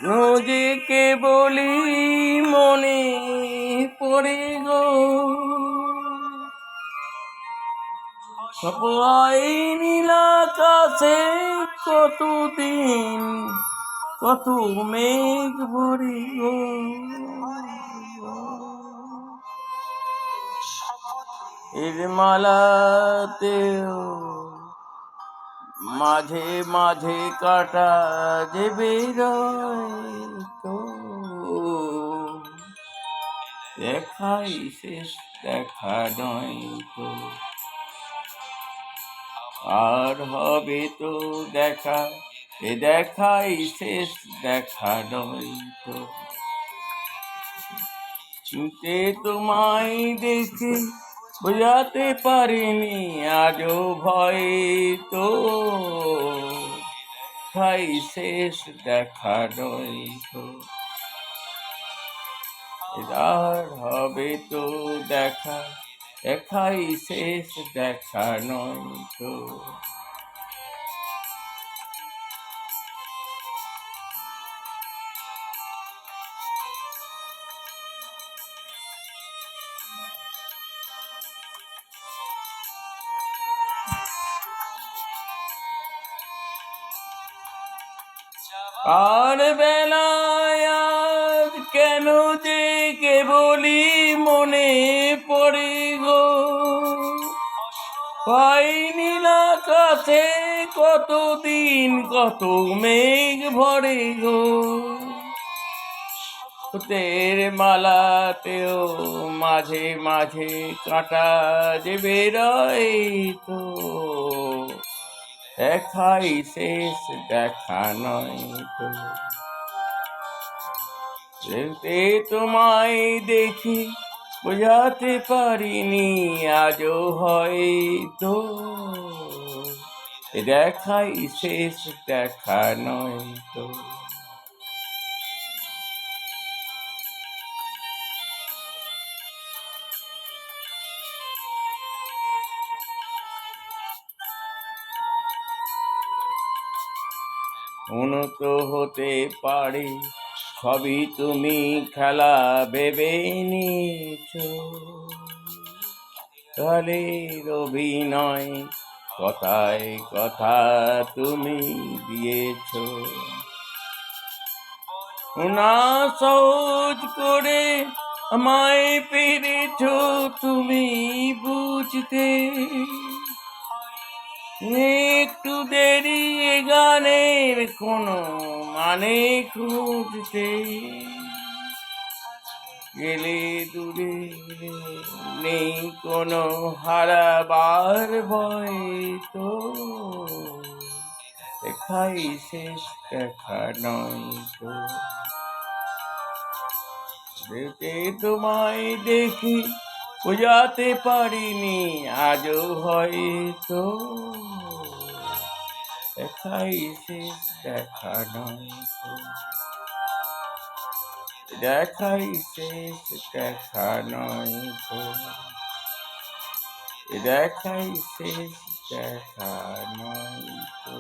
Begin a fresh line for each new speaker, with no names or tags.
নদীকে বলি মনে পড়ে গো, সবাই নীলা আকাশে কতদিন কত মেঘ ভরে গো, এর মালাতেও মাঝে মাঝে কাটা যে বেরোয় তো, দেখাই শেষ দেখা নয় তো, আর হবে তো দেখা, এ দেখাই শেষ দেখা নয় তো। চিনতে তোমায় দেখে বোঝাতে পারিনি আজও ভয় তো, দেখাই শেষ দেখা নয় তো, আর হবে তো দেখা, দেখাই শেষ দেখা নয় তো। আর বেলায় আজ কেন যে কেবলই মনে পড়ে গো, ভাই নীল আকাশে কতদিন কত মেঘ ভরে গো, ফুলের মালাতেও মাঝে মাঝে কাঁটা যে বেরোয় তো, দেখাই শেষ দেখা নয় তো। যেতে তোমায় দেখি বোঝাতে পারিনি আজও হয়তো, দেখাই শেষ দেখা নয় তো। উন্নত হতে পারে সবই তুমি খেলা ভেবে নিয়েছ, কালের অভিনয় কথায় কথা তুমি দিয়েছ, না সহজ করে আমায় পেরেছ তুমি বুঝতে, একটু দেরি গানের কোনো মানে খুঁজতে, গেলে দূরে নেই কোনো হারাবার ভয় তো, দেখাই শেষ দেখা নয় তো। যেতে তোমায় দেখি বোঝাতে পারিনি আজও হয়তো, দেখাই শেষ দেখা নয় তো, দেখাই শেষ দেখা নয় তো, দেখাই শেষ দেখা নয় তো।